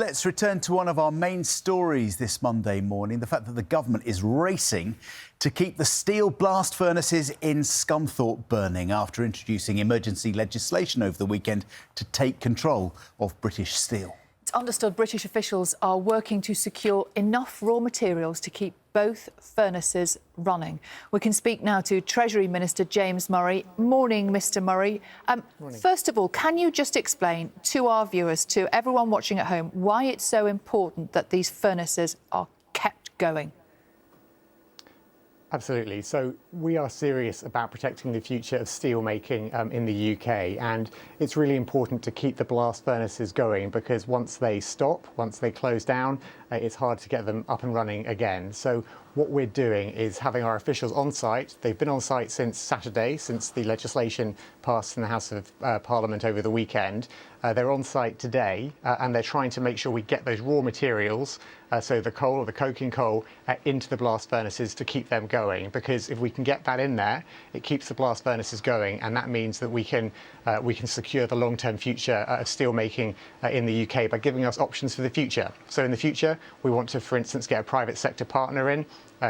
Let's return to one of our main stories this Monday morning, the fact that the government is racing to keep the steel blast furnaces in Scunthorpe burning after introducing emergency legislation over the weekend to take control of British steel. It's understood British officials are working to secure enough raw materials to keep both furnaces running. We can speak now to Treasury Minister James Murray. Morning, Mr Murray. Morning. First of all, can you just explain to our viewers, to everyone watching at home, why it's so important that these furnaces are kept going? Absolutely. So we are serious about protecting the future of steel making in the UK, and it's really important to keep the blast furnaces going because once they stop, once they close down, it's hard to get them up and running again. So what we're doing is having our officials on site. They've been on site since Saturday, since the legislation passed in the House of Parliament over the weekend. They're on site today and they're trying to make sure we get those raw materials, so the coal or the coking coal, into the blast furnaces to keep them going. Because if we can get that in there, it keeps the blast furnaces going, and that means that we can secure the long-term future of steel making in the UK by giving us options for the future. So in the future, we want to, for instance, get a private sector partner in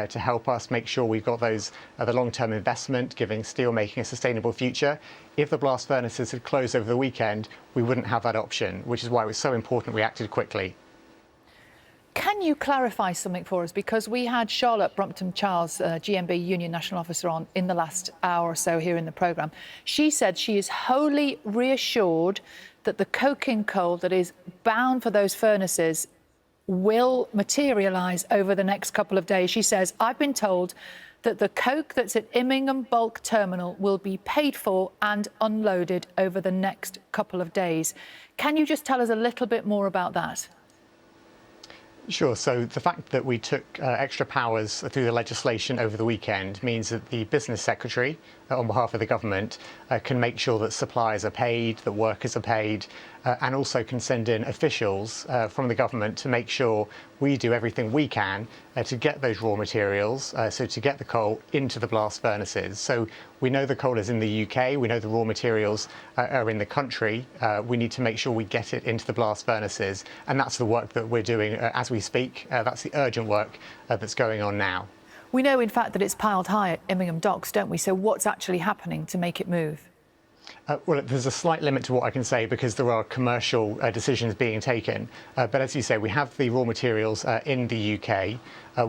to help us make sure we've got those the long-term investment, giving steel making a sustainable future. If the blast furnaces had closed over the weekend, we wouldn't have that option, which is why it was so important we acted quickly. Can you clarify something for us? Because we had Charlotte Brumpton-Charles, GMB Union National Officer, on in the last hour or so here in the programme. She said she is wholly reassured that the coking coal that is bound for those furnaces will materialise over the next couple of days. She says, I've been told that the coke that's at Immingham Bulk Terminal will be paid for and unloaded over the next couple of days. Can you just tell us a little bit more about that? Sure. So the fact that we took extra powers through the legislation over the weekend means that the Business Secretary, on behalf of the government, can make sure that suppliers are paid, that workers are paid, and also can send in officials from the government to make sure we do everything we can to get those raw materials, so to get the coal into the blast furnaces. So we know the coal is in the UK, we know the raw materials are in the country. We need to make sure we get it into the blast furnaces, and that's the work that we're doing as we speak. That's the urgent work that's going on now. We know, in fact, that it's piled high at Immingham Docks, don't we? So what's actually happening to make it move? Well, there's a slight limit to what I can say because there are commercial decisions being taken. But as you say, we have the raw materials in the UK.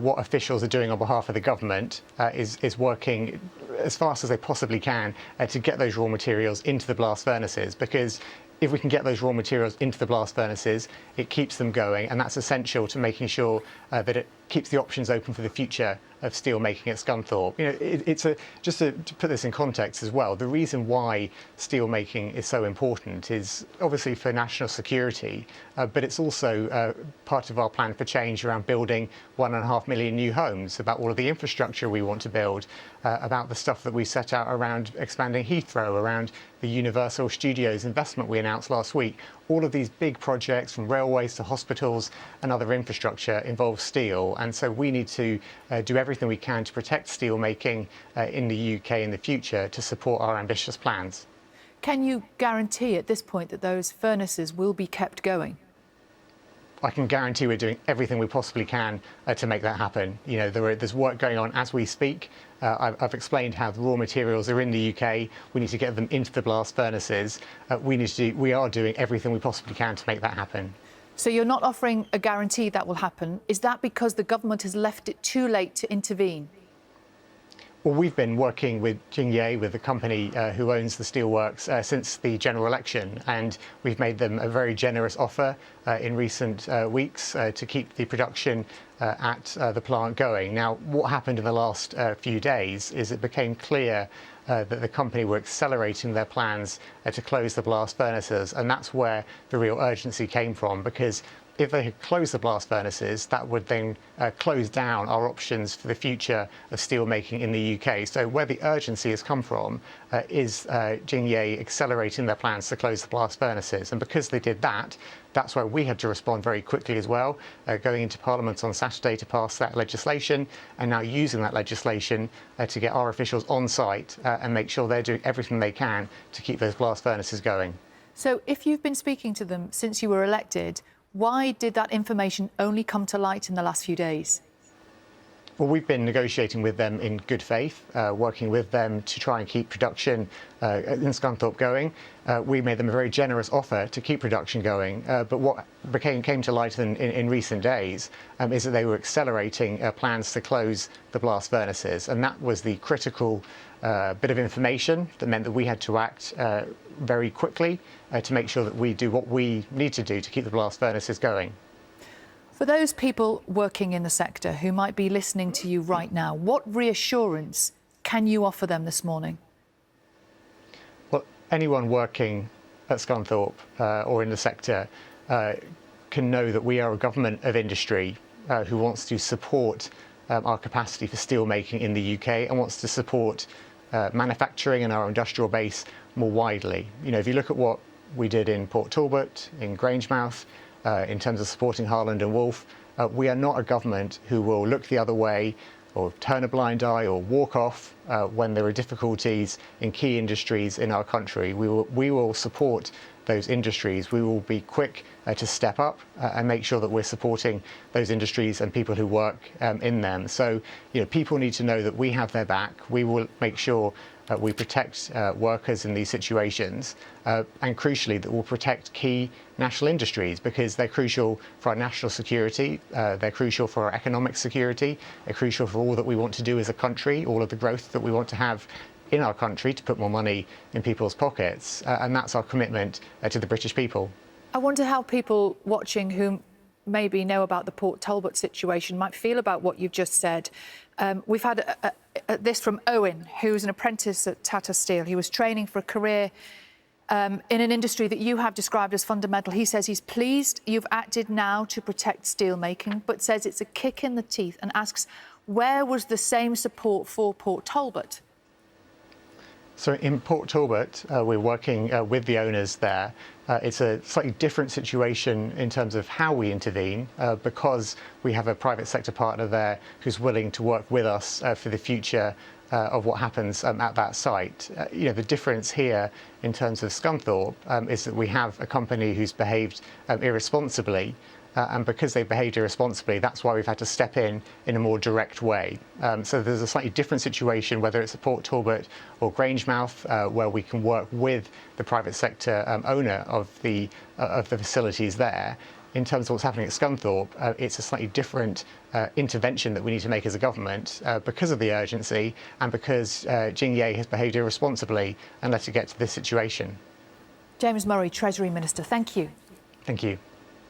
What officials are doing on behalf of the government is working as fast as they possibly can to get those raw materials into the blast furnaces, because if we can get those raw materials into the blast furnaces, it keeps them going, and that's essential to making sure that it keeps the options open for the future of steel making at Scunthorpe. You know, just to put this in context as well, the reason why steel making is so important is obviously for national security, but it's also part of our plan for change around building 1.5 million new homes, about all of the infrastructure we want to build, about the stuff that we set out around expanding Heathrow, around the Universal Studios investment we announced last week. All of these big projects, from railways to hospitals and other infrastructure, involve steel, and so we need to do everything we can to protect steel making in the UK in the future to support our ambitious plans. Can you guarantee at this point that those furnaces will be kept going? I can guarantee we're doing everything we possibly can to make that happen. You know, there's work going on as we speak. I've explained how the raw materials are in the UK. We need to get them into the blast furnaces. We are doing everything we possibly can to make that happen. So you're not offering a guarantee that will happen. Is that because the government has left it too late to intervene? Well, we've been working with Jingye, with the company who owns the steelworks, since the general election, and we've made them a very generous offer in recent weeks to keep the production at the plant going. Now, what happened in the last few days is it became clear that the company were accelerating their plans to close the blast furnaces, and that's where the real urgency came from, because if they had closed the blast furnaces, that would then close down our options for the future of steel making in the UK. So where the urgency has come from is Jingye accelerating their plans to close the blast furnaces. And because they did that, that's why we had to respond very quickly as well, going into Parliament on Saturday to pass that legislation, and now using that legislation to get our officials on site and make sure they're doing everything they can to keep those blast furnaces going. So if you've been speaking to them since you were elected, Why did that information only come to light in the last few days? Well, we've been negotiating with them in good faith, working with them to try and keep production in Scunthorpe going. We made them a very generous offer to keep production going, but what came to light in recent days is that they were accelerating plans to close the blast furnaces, and that was the critical bit of information that meant that we had to act very quickly to make sure that we do what we need to do to keep the blast furnaces going. For those people working in the sector who might be listening to you right now, what reassurance can you offer them this morning? Well, anyone working at Scunthorpe or in the sector can know that we are a government of industry who wants to support our capacity for steel making in the UK and wants to support manufacturing and our industrial base more widely. You know, if you look at what we did in Port Talbot, in Grangemouth, in terms of supporting Harland and Wolff, we are not a government who will look the other way or turn a blind eye or walk off when there are difficulties in key industries in our country. We will support those industries. We will be quick to step up and make sure that we're supporting those industries and people who work in them. So, you know, people need to know that we have their back. We will make sure we protect workers in these situations, and crucially that we'll protect key national industries because they're crucial for our national security, they're crucial for our economic security, they're crucial for all that we want to do as a country, all of the growth that we want to have in our country to put more money in people's pockets, and that's our commitment to the British people. I wonder how people watching who maybe know about the Port Talbot situation might feel about what you've just said. We've had this from Owen, who's an apprentice at Tata Steel. He was training for a career in an industry that you have described as fundamental. He says he's pleased you've acted now to protect steelmaking, but says it's a kick in the teeth and asks, where was the same support for Port Talbot? So in Port Talbot, we're working with the owners there. It's a slightly different situation in terms of how we intervene because we have a private sector partner there who's willing to work with us for the future of what happens at that site. You know, the difference here in terms of Scunthorpe is that we have a company who's behaved irresponsibly. And because they behaved irresponsibly, that's why we've had to step in a more direct way. So there's a slightly different situation, whether it's at Port Talbot or Grangemouth, where we can work with the private sector owner of the facilities there. In terms of what's happening at Scunthorpe, it's a slightly different intervention that we need to make as a government because of the urgency and because Jingye has behaved irresponsibly and let it get to this situation. James Murray, Treasury Minister, thank you. Thank you.